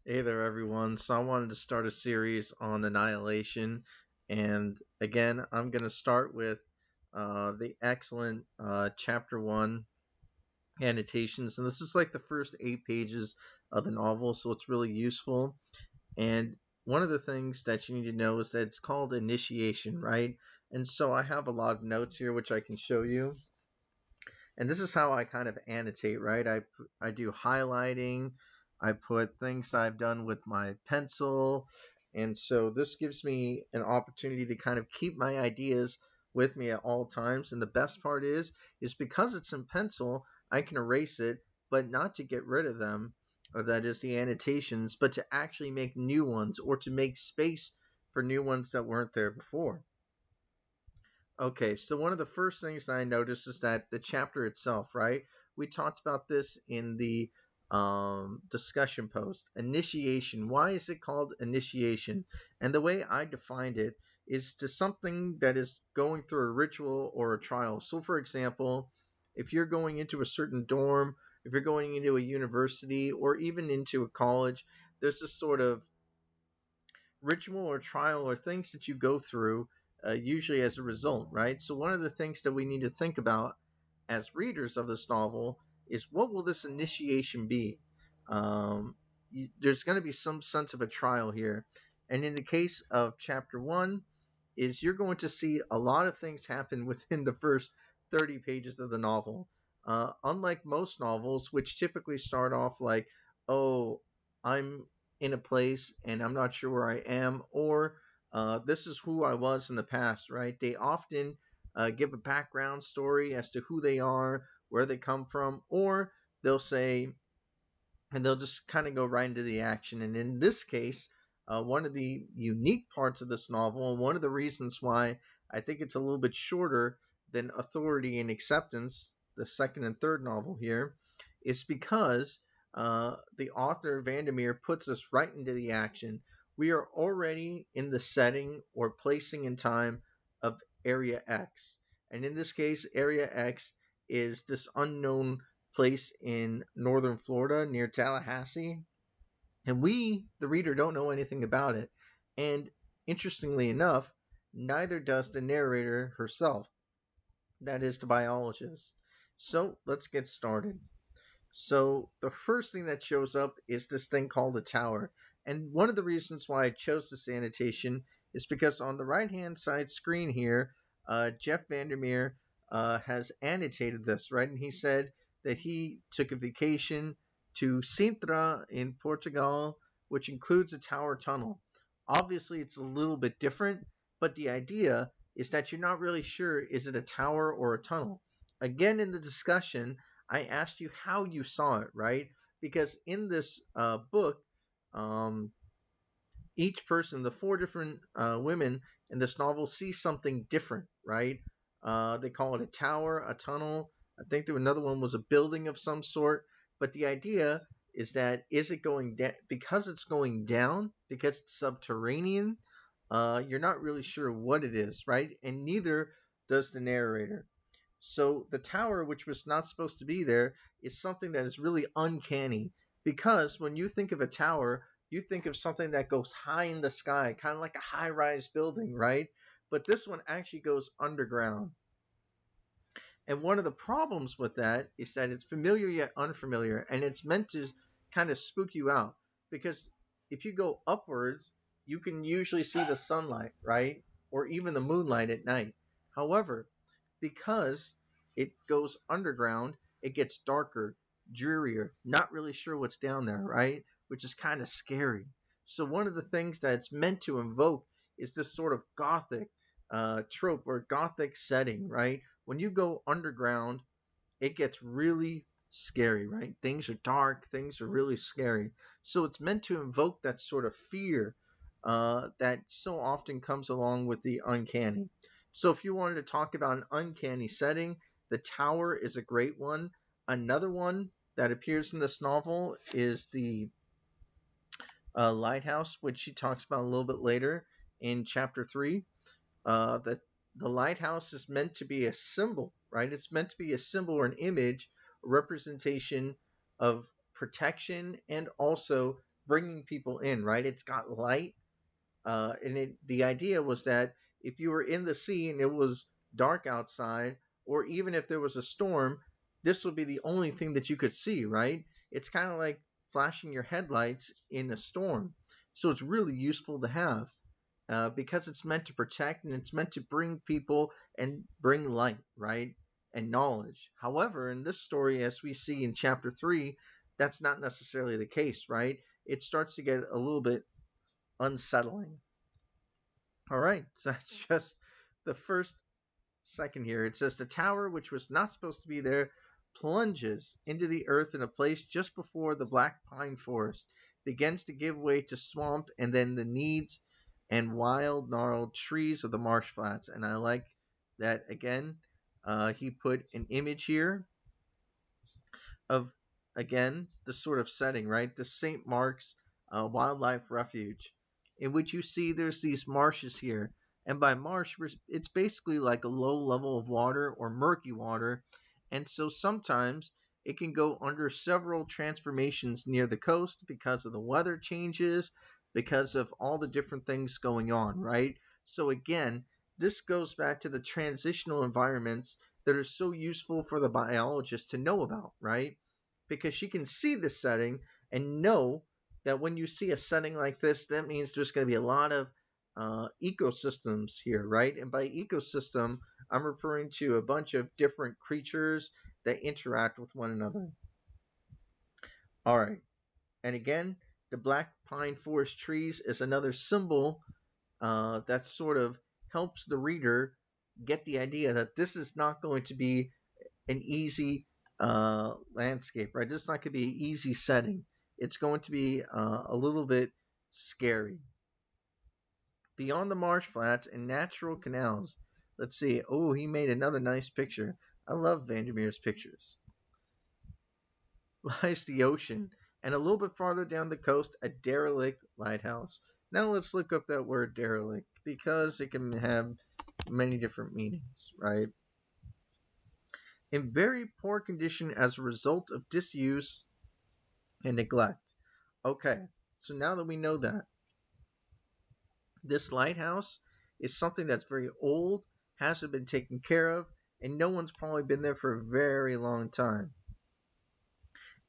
Hey there, everyone. So, I wanted to start a series on Annihilation. And again, I'm going to start with the excellent Chapter 1 annotations. And this is like the first 8 pages of the novel, so it's really useful. And one of the things that you need to know is that it's called Initiation, right? And so, I have a lot of notes here which I can show you. And this is how I kind of annotate, right? I do highlighting, I put things I've done with my pencil, and so this gives me an opportunity to kind of keep my ideas with me at all times. And the best part is because it's in pencil, I can erase it, but not to get rid of them, or that is the annotations, but to actually make new ones or to make space for new ones that weren't there before. Okay, so one of the first things I noticed is that the chapter itself, right? We talked about this in the discussion post. Initiation. Why is it called initiation? And the way I defined it is to something that is going through a ritual or a trial. So, for example, if you're going into a certain dorm, if you're going into a university, or even into a college, there's this sort of ritual or trial or things that you go through usually as a result, right? So one of the things that we need to think about as readers of this novel is what will this initiation be? There's going to be some sense of a trial here, and in the case of chapter one, is you're going to see a lot of things happen within the first 30 pages of the novel. Unlike most novels, which typically start off like, oh, I'm in a place and I'm not sure where I am, or this is who I was in the past, right? They often give a background story as to who they are, where they come from, or they'll say, and they'll just kind of go right into the action. And in this case, one of the unique parts of this novel, and one of the reasons why I think it's a little bit shorter than Authority and Acceptance, the second and third novel here, is because the author Vandermeer puts us right into the action. We are already in the setting or placing in time of Area X. And in this case, Area X is this unknown place in northern Florida near Tallahassee. And we, the reader, don't know anything about it. And interestingly enough, neither does the narrator herself, that is, the biologist. So let's get started. So the first thing that shows up is this thing called a tower. And one of the reasons why I chose this annotation is because on the right hand side screen here, Jeff Vandermeer has annotated this, right? And he said that he took a vacation to Sintra in Portugal, which includes a tower tunnel. Obviously, it's a little bit different, but the idea is that you're not really sure is it a tower or a tunnel. Again, in the discussion, I asked you how you saw it, right? Because in this book, um, each person, the four different women in this novel, see something different, right? They call it a tower, a tunnel. I think there another one was a building of some sort. But the idea is that is it going down because it's going down because it's subterranean? You're not really sure what it is, right? And neither does the narrator. So the tower, which was not supposed to be there, is something that is really uncanny because when you think of a tower, you think of something that goes high in the sky, kind of like a high rise building, right? But this one actually goes underground. And one of the problems with that is that it's familiar yet unfamiliar, and it's meant to kind of spook you out because if you go upwards, you can usually see the sunlight, right? Or even the moonlight at night. However, because it goes underground, it gets darker, drearier, not really sure what's down there, right? Which is kind of scary. So, one of the things that it's meant to invoke is this sort of gothic trope or gothic setting, right? When you go underground, it gets really scary, right? Things are dark, things are really scary. So it's meant to invoke that sort of fear that so often comes along with the uncanny. So if you wanted to talk about an uncanny setting, the tower is a great one. Another one that appears in this novel is the lighthouse, which she talks about a little bit later in chapter 3. The lighthouse is meant to be a symbol, right? It's meant to be a symbol or an image, a representation of protection and also bringing people in, right? It's got light, the idea was that if you were in the sea and it was dark outside, or even if there was a storm, this would be the only thing that you could see, right? It's kind of like flashing your headlights in a storm. So it's really useful to have, because it's meant to protect and it's meant to bring people and bring light, right? And knowledge. However, in this story, as we see in chapter 3, that's not necessarily the case, right? It starts to get a little bit unsettling. All right, so that's just the first second here. It says the tower, which was not supposed to be there, plunges into the earth in a place just before the black pine forest begins to give way to swamp and then the needs and wild gnarled trees of the marsh flats. And I like that again. He put an image here of, again, the sort of setting, right? The St. Mark's Wildlife Refuge, in which you see there's these marshes here. And by marsh, it's basically like a low level of water or murky water. And so sometimes it can go under several transformations near the coast because of the weather changes, because of all the different things going on, right? So again, this goes back to the transitional environments that are so useful for the biologist to know about, right? Because she can see the setting and know that when you see a setting like this, that means there's going to be a lot of ecosystems here, right? And by ecosystem, I'm referring to a bunch of different creatures that interact with one another. All right. And again, the black pine forest trees is another symbol that sort of helps the reader get the idea that this is not going to be an easy landscape, right? This is not going to be an easy setting. It's going to be a little bit scary. Beyond the marsh flats and natural canals, let's see. Oh, he made another nice picture. I love Vandermeer's pictures. Lies the ocean, and a little bit farther down the coast, a derelict lighthouse. Now let's look up that word derelict, because it can have many different meanings, right? In very poor condition as a result of disuse and neglect. Okay, so now that we know that, this lighthouse is something that's very old, hasn't been taken care of, and no one's probably been there for a very long time.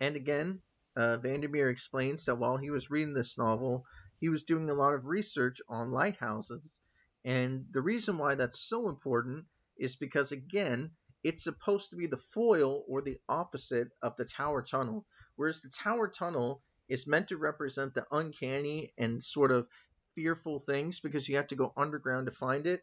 And again, Vandermeer explains that while he was reading this novel, he was doing a lot of research on lighthouses. And the reason why that's so important is because, again, it's supposed to be the foil or the opposite of the tower tunnel. Whereas the tower tunnel is meant to represent the uncanny and sort of fearful things because you have to go underground to find it.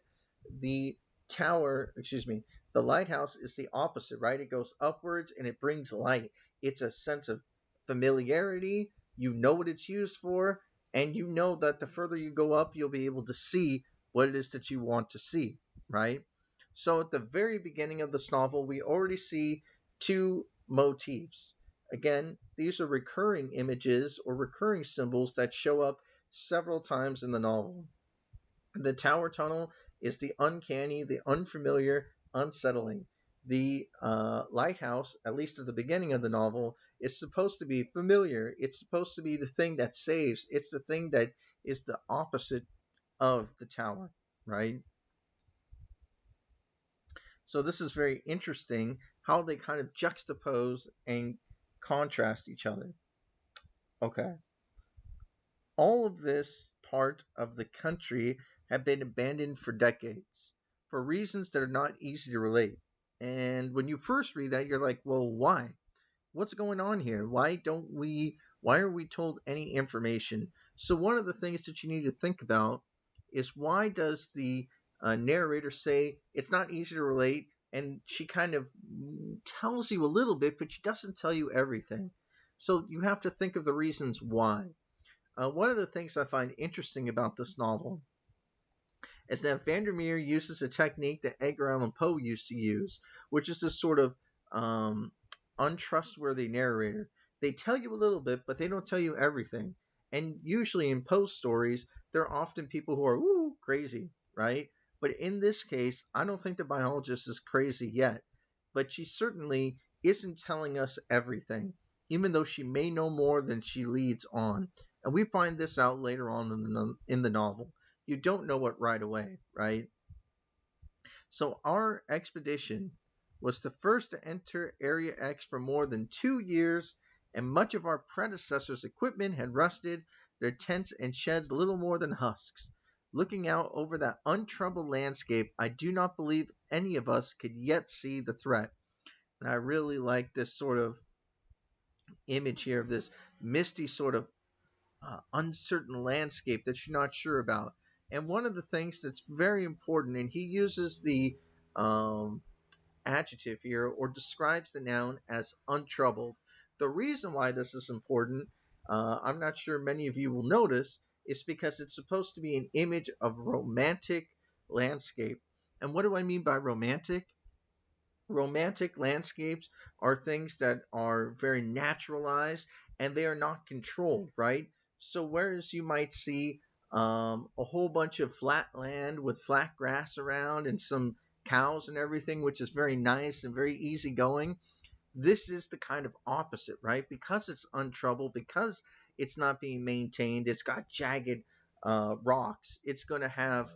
The the lighthouse is the opposite, right? It goes upwards and it brings light. It's a sense of familiarity. You know what it's used for, and you know that the further you go up, you'll be able to see what it is that you want to see, right? So at the very beginning of this novel, we already see two motifs. Again, these are recurring images or recurring symbols that show up several times in the novel. The tower tunnel is the uncanny, the unfamiliar, unsettling. The lighthouse, at least at the beginning of the novel, is supposed to be familiar. It's supposed to be the thing that saves. It's the thing that is the opposite of the tower, right? So this is very interesting how they kind of juxtapose and contrast each other. Okay. All of this part of the country have been abandoned for decades for reasons that are not easy to relate. And when you first read that, you're like, well, why? What's going on here? Why are we told any information? So one of the things that you need to think about is, why does the narrator say it's not easy to relate? And she kind of tells you a little bit, but she doesn't tell you everything. So you have to think of the reasons why. One of the things I find interesting about this novel is that Vandermeer uses a technique that Edgar Allan Poe used to use, which is this sort of untrustworthy narrator. They tell you a little bit, but they don't tell you everything. And usually in Poe stories, there are often people who are crazy, right? But in this case, I don't think the biologist is crazy yet. But she certainly isn't telling us everything, even though she may know more than she leads on. And we find this out later on in the novel. You don't know it right away, right? So our expedition was the first to enter Area X for more than 2 years, and much of our predecessors' equipment had rusted, their tents and sheds little more than husks. Looking out over that untroubled landscape, I do not believe any of us could yet see the threat. And I really like this sort of image here of this misty sort of uncertain landscape that you're not sure about. And one of the things that's very important, and he uses the um, adjective here or describes the noun as untroubled. The reason why this is important, I'm not sure many of you will notice, is because it's supposed to be an image of romantic landscape. And what do I mean by romantic? Romantic landscapes are things that are very naturalized and they are not controlled, right? So whereas you might see a whole bunch of flat land with flat grass around and some cows and everything, which is very nice and very easygoing, this is the kind of opposite, right? Because it's untroubled, because it's not being maintained, it's got jagged rocks, it's going to have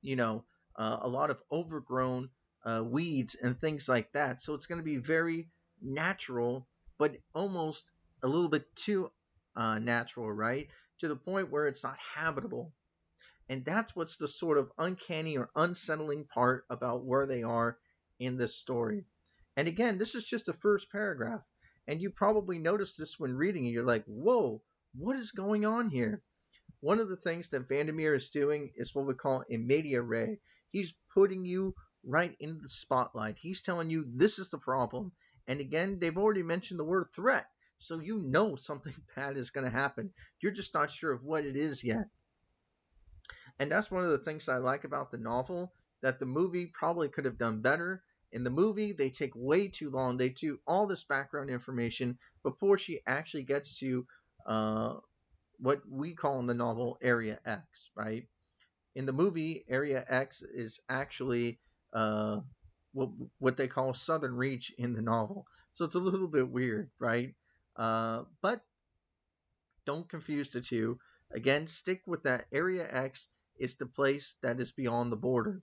you know, a lot of overgrown weeds and things like that. So it's going to be very natural, but almost a little bit too natural, right? To the point where it's not habitable. And that's what's the sort of uncanny or unsettling part about where they are in this story. And again, this is just the first paragraph. And you probably noticed this when reading it. You're like, whoa, what is going on here? One of the things that Vandermeer is doing is what we call a media ray. He's putting you right into the spotlight. He's telling you this is the problem. And again, they've already mentioned the word threat. So you know something bad is going to happen. You're just not sure of what it is yet. And that's one of the things I like about the novel that the movie probably could have done better. In the movie, they take way too long. They do all this background information before she actually gets to what we call in the novel Area X, right? In the movie, Area X is actually uh, what they call Southern Reach in the novel. So it's a little bit weird, right? But don't confuse the two. Again, stick with that. Area X is the place that is beyond the border.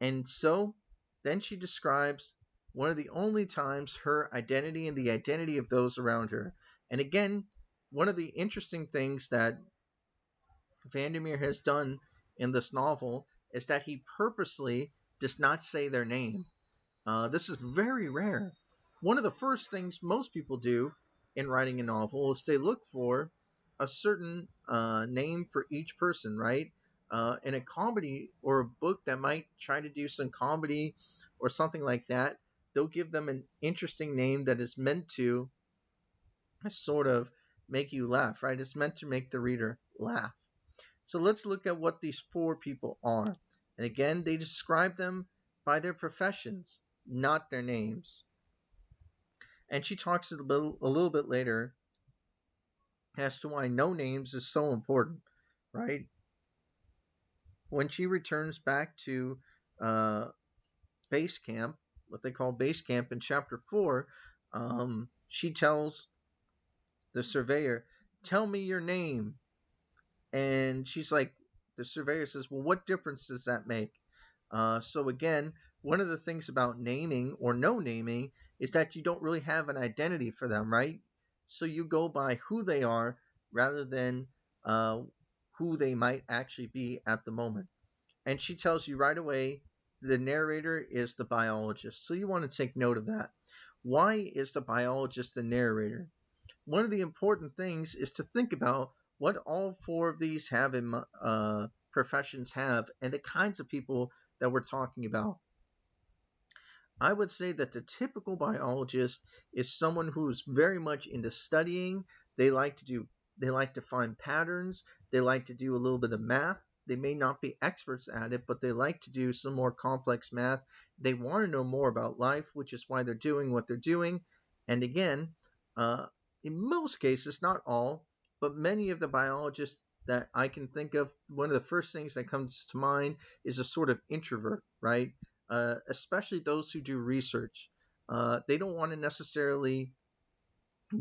And so then she describes one of the only times her identity and the identity of those around her. And again, one of the interesting things that Vandermeer has done in this novel is that he purposely does not say their name. This is very rare. One of the first things most people do in writing a novel is they look for a certain name for each person, right? In a comedy or a book that might try to do some comedy or something like that, they'll give them an interesting name that is meant to sort of make you laugh, right? It's meant to make the reader laugh. So let's look at what these four people are. And again, they describe them by their professions, not their names. And she talks a little bit later as to why no names is so important, right? When she returns back to uh, base camp, what they call base camp in chapter 4, she tells the surveyor, "Tell me your name." And she's like, the surveyor says, "Well, what difference does that make?" So again, one of the things about naming or no naming is that you don't really have an identity for them, right? So you go by who they are rather than uh, who they might actually be at the moment. And she tells you right away the narrator is the biologist. So you want to take note of that. Why is the biologist the narrator? One of the important things is to think about what all four of these have in professions have and the kinds of people that we're talking about. I would say that the typical biologist is someone who's very much into studying. They like to do they like to find patterns, they like to do a little bit of math. They may not be experts at it, but they like to do some more complex math. They want to know more about life, which is why they're doing what they're doing. And again, uh, in most cases, not all, but many of the biologists that I can think of, one of the first things that comes to mind is a sort of introvert, right? Especially those who do research. They don't want to necessarily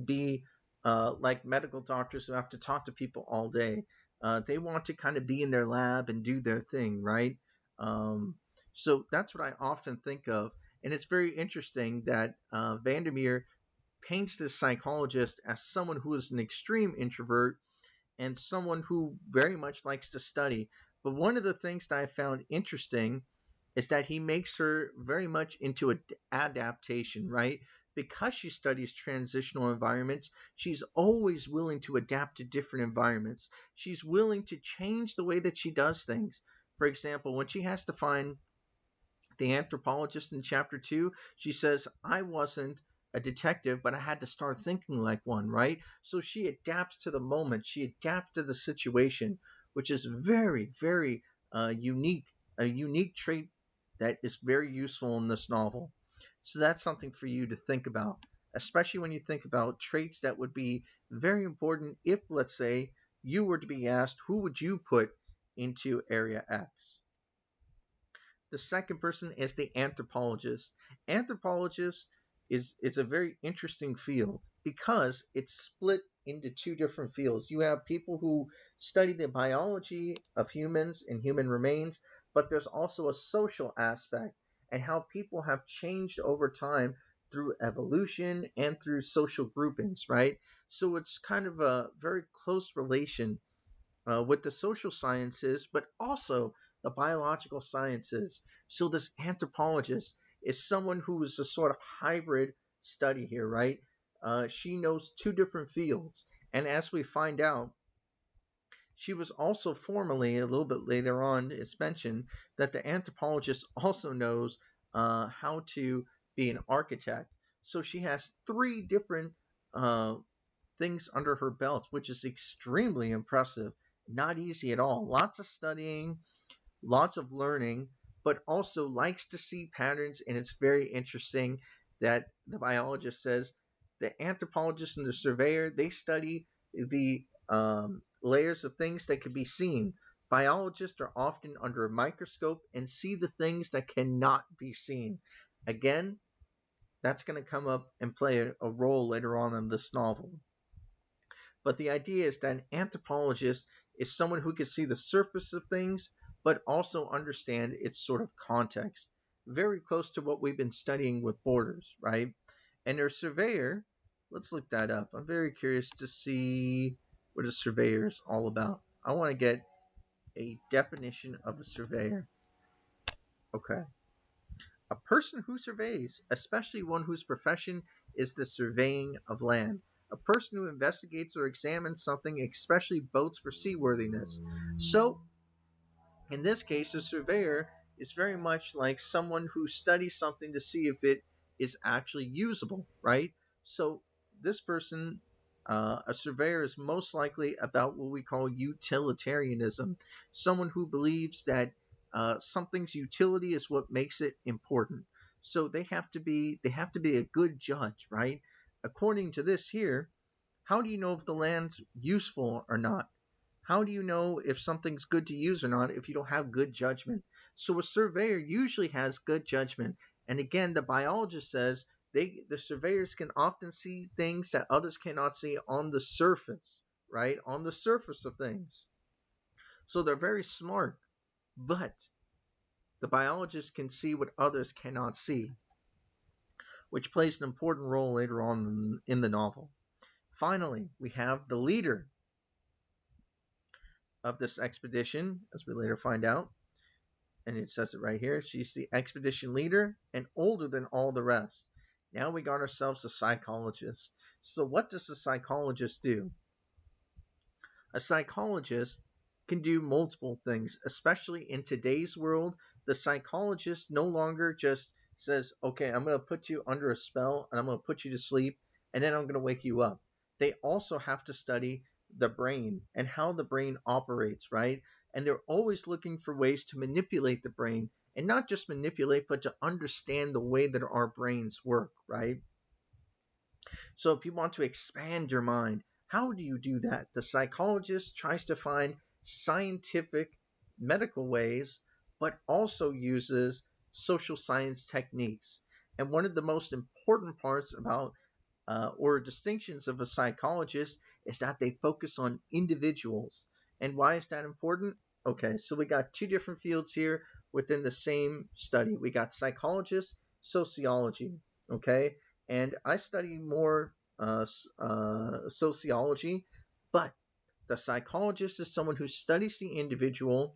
be like medical doctors who have to talk to people all day. They want to kind of be in their lab and do their thing, right? Um, so that's what I often think of. And it's very interesting that Vandermeer paints this psychologist as someone who is an extreme introvert and someone who very much likes to study. But one of the things that I found interesting is that he makes her very much into an adaptation, right? Because she studies transitional environments, she's always willing to adapt to different environments. She's willing to change the way that she does things. For example, when she has to find the anthropologist in chapter 2, she says, I wasn't a detective, but I had to start thinking like one, right? So she adapts to the moment, she adapts to the situation, which is very, very unique, a unique trait that is very useful in this novel. So that's something for you to think about, especially when you think about traits that would be very important if, let's say, you were to be asked, who would you put into Area X? The second person is the anthropologist. Anthropologist is it's a very interesting field because it's split into two different fields. You have people who study the biology of humans and human remains, but there's also a social aspect and how people have changed over time through evolution and through social groupings, right? So it's kind of a very close relation with the social sciences, but also the biological sciences. So this anthropologist is someone who is a sort of hybrid study here, right? She knows two different fields, and as we find out, she was also formerly, a little bit later on, it's mentioned that the anthropologist also knows how to be an architect. So she has three different uh, things under her belt, which is extremely impressive. Not easy at all. Lots of studying, lots of learning, but also likes to see patterns. And it's very interesting that the biologist says the anthropologist and the surveyor, they study the layers of things that can be seen. Biologists are often under a microscope and see the things that cannot be seen. Again, that's going to come up and play a role later on in this novel. But the idea is that an anthropologist is someone who can see the surface of things, but also understand its sort of context. Very close to what we've been studying with borders, right? And their surveyor, let's look that up. I'm very curious to see what a surveyor is all about. I want to get a definition of a surveyor. Okay. A person who surveys, especially one whose profession is the surveying of land. A person who investigates or examines something, especially boats for seaworthiness. So, in this case, a surveyor is very much like someone who studies something to see if it is actually usable, right? So, this person, a surveyor, is most likely about what we call utilitarianism, someone who believes that something's utility is what makes it important. So they have to be a good judge, right? According to this here, how do you know if the land's useful or not? How do you know if something's good to use or not if you don't have good judgment? So a surveyor usually has good judgment. And again, the biologist says the surveyors can often see things that others cannot see on the surface, right? On the surface of things. So they're very smart, but the biologist can see what others cannot see, which plays an important role later on in the novel. Finally, we have the leader of this expedition, as we later find out, and it says it right here. She's the expedition leader and older than all the rest. Now we got ourselves a psychologist. So, what does a psychologist do? A psychologist can do multiple things, especially in today's world. The psychologist no longer just says, okay, I'm going to put you under a spell and I'm going to put you to sleep and then I'm going to wake you up. They also have to study the brain and how the brain operates, right? And they're always looking for ways to manipulate the brain and not just manipulate, but to understand the way that our brains work, right? So if you want to expand your mind, how do you do that? The psychologist tries to find scientific medical ways, but also uses social science techniques. And one of the most important parts about or distinctions of a psychologist is that they focus on individuals. And why is that important? Okay, so we got two different fields here within the same study. We got psychologists, sociology. Okay, and I study more sociology, but the psychologist is someone who studies the individual.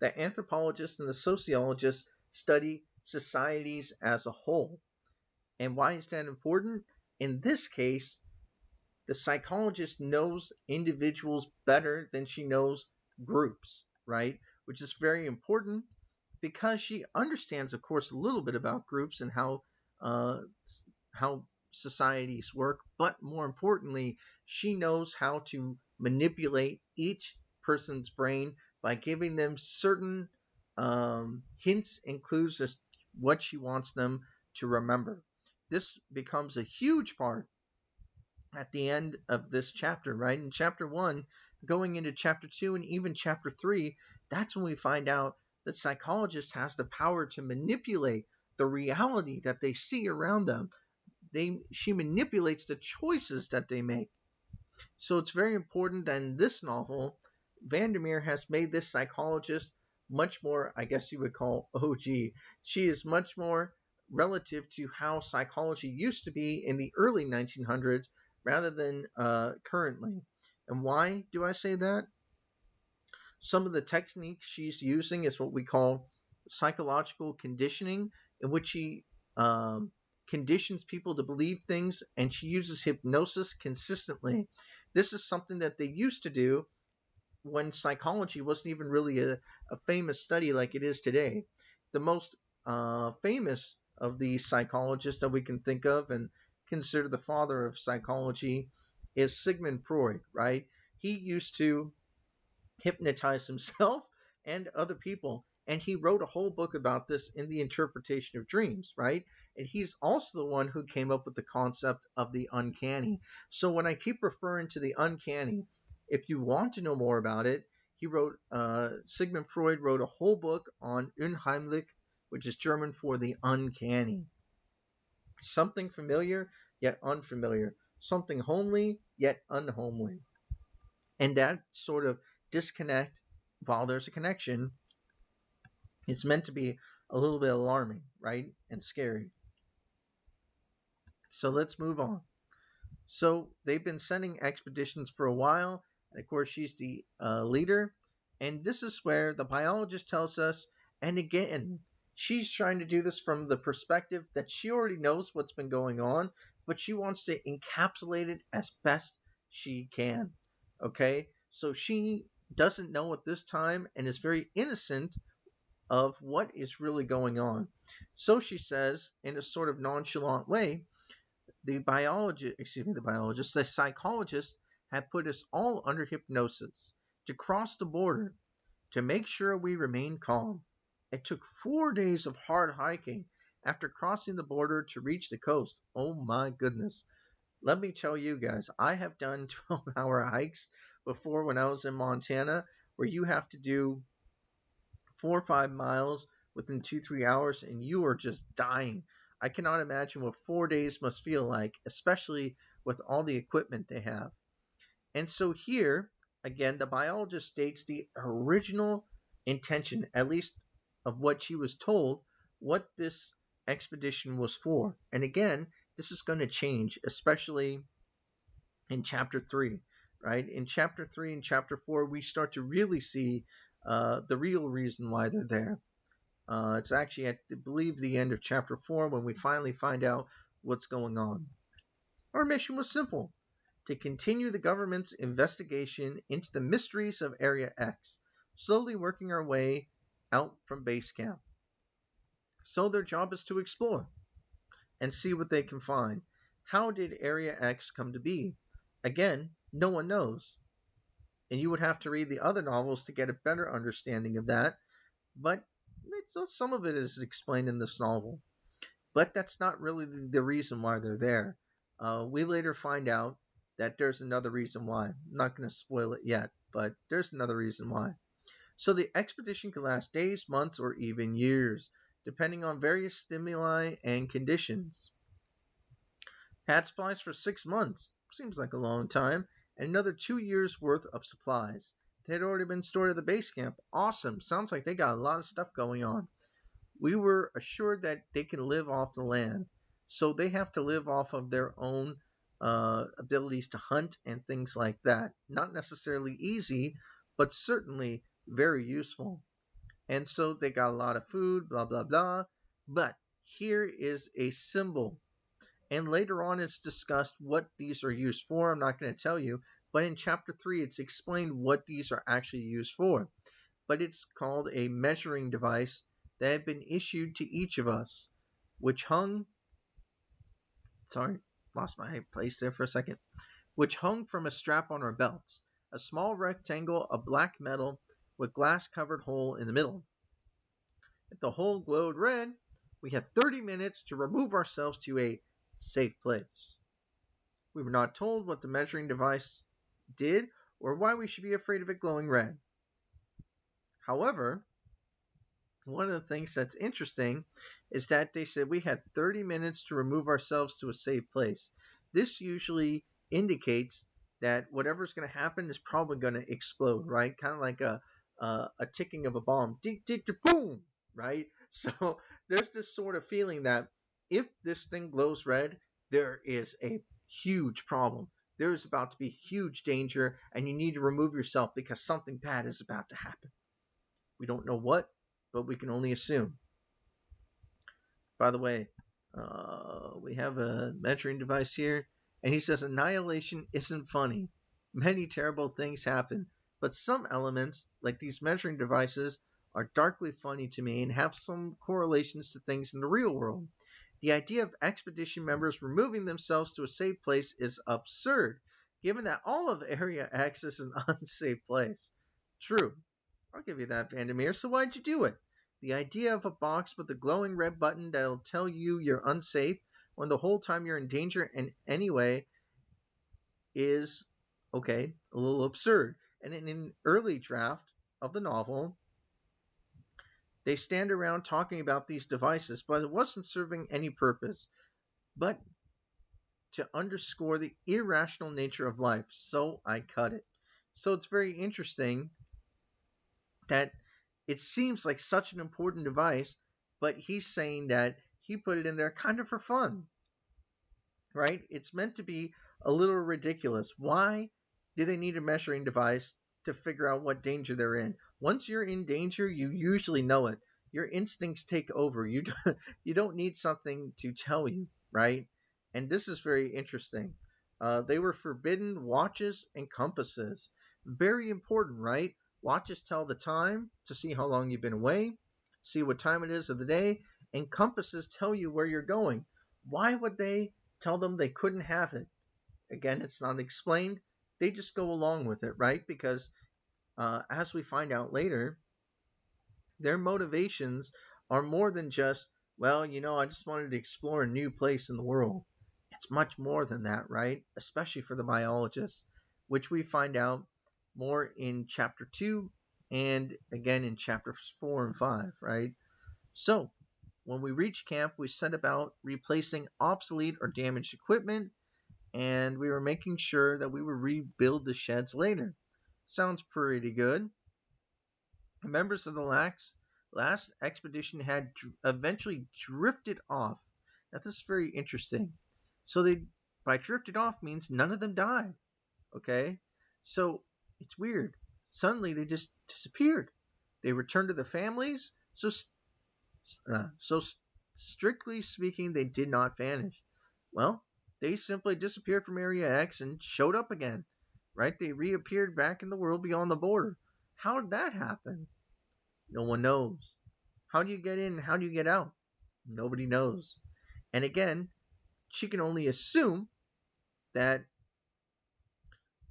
The anthropologist and the sociologist study societies as a whole. And why is that important? In this case, the psychologist knows individuals better than she knows groups, right? Which is very important because she understands, of course, a little bit about groups and uh, how societies work, but more importantly, she knows how to manipulate each person's brain by giving them certain hints and clues as what she wants them to remember. This becomes a huge part at the end of this chapter, right? In chapter one, going into chapter two, and even chapter three, that's when we find out that psychologists has the power to manipulate the reality that they see around them. She manipulates the choices that they make. So it's very important that in this novel, Vandermeer has made this psychologist much more, I guess you would call OG. She is much more relative to how psychology used to be in the early 1900s rather than currently. And why do I say that? Some of the techniques she's using is what we call psychological conditioning, in which she conditions people to believe things, and she uses hypnosis consistently. This is something that they used to do when psychology wasn't even really a famous study like it is today. The most famous of these psychologists that we can think of and consider the father of psychology is Sigmund Freud, right? He used to hypnotize himself and other people. And he wrote a whole book about this in the interpretation of dreams, right? And he's also the one who came up with the concept of the uncanny. So when I keep referring to the uncanny, if you want to know more about it, Sigmund Freud wrote a whole book on Unheimlich, which is German for the uncanny. Something familiar yet unfamiliar, something homely yet unhomely. And that sort of disconnect, while there's a connection, it's meant to be a little bit alarming, right? And scary. So let's move on. So they've been sending expeditions for a while. And of course, she's the leader. And this is where the biologist tells us, and again, she's trying to do this from the perspective that she already knows what's been going on, but she wants to encapsulate it as best she can. Okay? So she doesn't know at this time and is very innocent of what is really going on. So she says, in a sort of nonchalant way, the psychologist had put us all under hypnosis to cross the border to make sure we remain calm. It took 4 days of hard hiking after crossing the border to reach the coast. Oh my goodness. Let me tell you guys, I have done 12-hour hikes before when I was in Montana where you have to do 4 or 5 miles within 2, 3 hours, and you are just dying. I cannot imagine what 4 days must feel like, especially with all the equipment they have. And so here, again, the biologist states the original intention, at least of what she was told, what this expedition was for. And again, this is going to change, especially in chapter 3, right? In chapter 3 and chapter 4, we start to really see the real reason why they're there. It's actually at, I believe, the end of chapter 4 when we finally find out what's going on. Our mission was simple: to continue the government's investigation into the mysteries of Area X, slowly working our way out from base camp. So their job is to explore and see what they can find. How did Area X come to be? Again, no one knows. And you would have to read the other novels to get a better understanding of that. But some of it is explained in this novel. But that's not really the reason why they're there. We later find out that there's another reason why. I'm not going to spoil it yet, but there's another reason why. So the expedition could last days, months, or even years, depending on various stimuli and conditions. Had supplies for 6 months. Seems like a long time. And another 2 years worth of supplies. They had already been stored at the base camp. Awesome. Sounds like they got a lot of stuff going on. We were assured that they can live off the land. So they have to live off of their own abilities to hunt and things like that. Not necessarily easy, but certainly very useful. And so they got a lot of food, blah, blah, blah. But here is a symbol. And later on, it's discussed what these are used for. I'm not going to tell you. But in chapter 3, it's explained what these are actually used for. But it's called a measuring device that had been issued to each of us, which hung, sorry, lost my place there for a second, which hung from a strap on our belts, a small rectangle of black metal with glass covered hole in the middle. If the hole glowed red, we had 30 minutes to remove ourselves to a safe place. We were not told what the measuring device did or why we should be afraid of it glowing red. However, one of the things that's interesting is that they said we had 30 minutes to remove ourselves to a safe place. This usually indicates that whatever's going to happen is probably going to explode, right? Kind of like a ticking of a bomb. Boom, right? So there's this sort of feeling that if this thing glows red, there is a huge problem. There is about to be huge danger, and you need to remove yourself because something bad is about to happen. We don't know what, but we can only assume. By the way, we have a measuring device here, and he says annihilation isn't funny. Many terrible things happen, but some elements, like these measuring devices, are darkly funny to me and have some correlations to things in the real world. The idea of expedition members removing themselves to a safe place is absurd, given that all of Area X is an unsafe place. True. I'll give you that, Vandermeer. So why'd you do it? The idea of a box with a glowing red button that'll tell you you're unsafe when the whole time you're in danger in any way is, okay, a little absurd. And in an early draft of the novel, they stand around talking about these devices, but it wasn't serving any purpose but to underscore the irrational nature of life. So I cut it. So it's very interesting that it seems like such an important device, but he's saying that he put it in there kind of for fun, right? It's meant to be a little ridiculous. Why do they need a measuring device to figure out what danger they're in? Once you're in danger, you usually know it. Your instincts take over. You don't need something to tell you, right? And this is very interesting. They were forbidden watches and compasses. Very important, right? Watches tell the time to see how long you've been away, see what time it is of the day, and compasses tell you where you're going. Why would they tell them they couldn't have it? Again, it's not explained. They just go along with it, right? Because as we find out later, their motivations are more than just, well, I just wanted to explore a new place in the world. It's much more than that, right? Especially for the biologists, which we find out more in chapter 2 and again in chapters 4 and 5, right? So, when we reach camp, we set about replacing obsolete or damaged equipment, and we were making sure that we would rebuild the sheds later. Sounds pretty good. Members of the last expedition had eventually drifted off. Now, this is very interesting. So, by drifted off means none of them died. Okay? So, it's weird. Suddenly, they just disappeared. They returned to their families. So strictly speaking, they did not vanish. Well, they simply disappeared from Area X and showed up again. Right? They reappeared back in the world beyond the border. How did that happen? No one knows. How do you get in? How do you get out? Nobody knows. And again, she can only assume that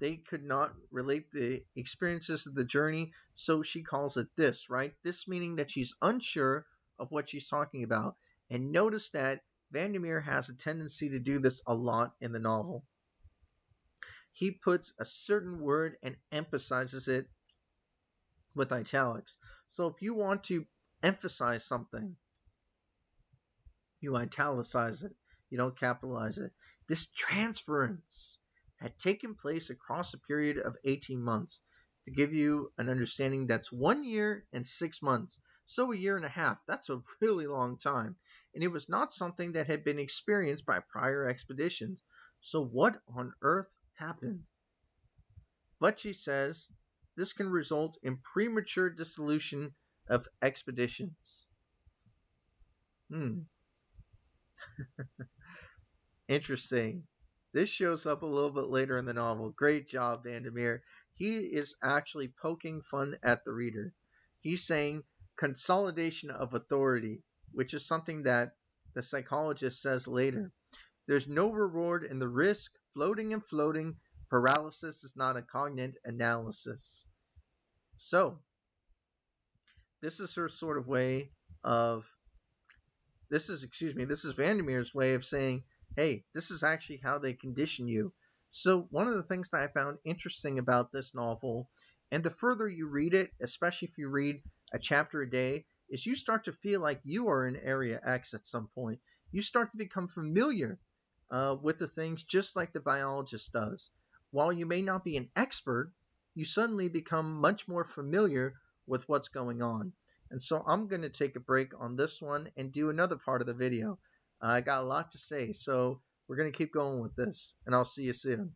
they could not relate the experiences of the journey, so she calls it this, right? This meaning that she's unsure of what she's talking about. And notice that Vandermeer has a tendency to do this a lot in the novel. He puts a certain word and emphasizes it with italics. So if you want to emphasize something, you italicize it. You don't capitalize it. This transference had taken place across a period of 18 months. To give you an understanding, that's 1 year and 6 months. So a year and a half. That's a really long time. And it was not something that had been experienced by prior expeditions. So what on earth happened? Butchie says this can result in premature dissolution of expeditions. Interesting. This shows up a little bit later in the novel. Great job, Vandermeer. He is actually poking fun at the reader. He's saying consolidation of authority, which is something that the psychologist says later. There's no reward in the risk. Floating and floating. Paralysis is not a cognate analysis. So, this is her sort of way of this is Vandermeer's way of saying, hey, this is actually how they condition you. So one of the things that I found interesting about this novel, and the further you read it, especially if you read a chapter a day, is you start to feel like you are in Area X at some point. You start to become familiar with the things just like the biologist does. While you may not be an expert, you suddenly become much more familiar with what's going on. And so I'm going to take a break on this one and do another part of the video. I got a lot to say, so we're going to keep going with this, and I'll see you soon.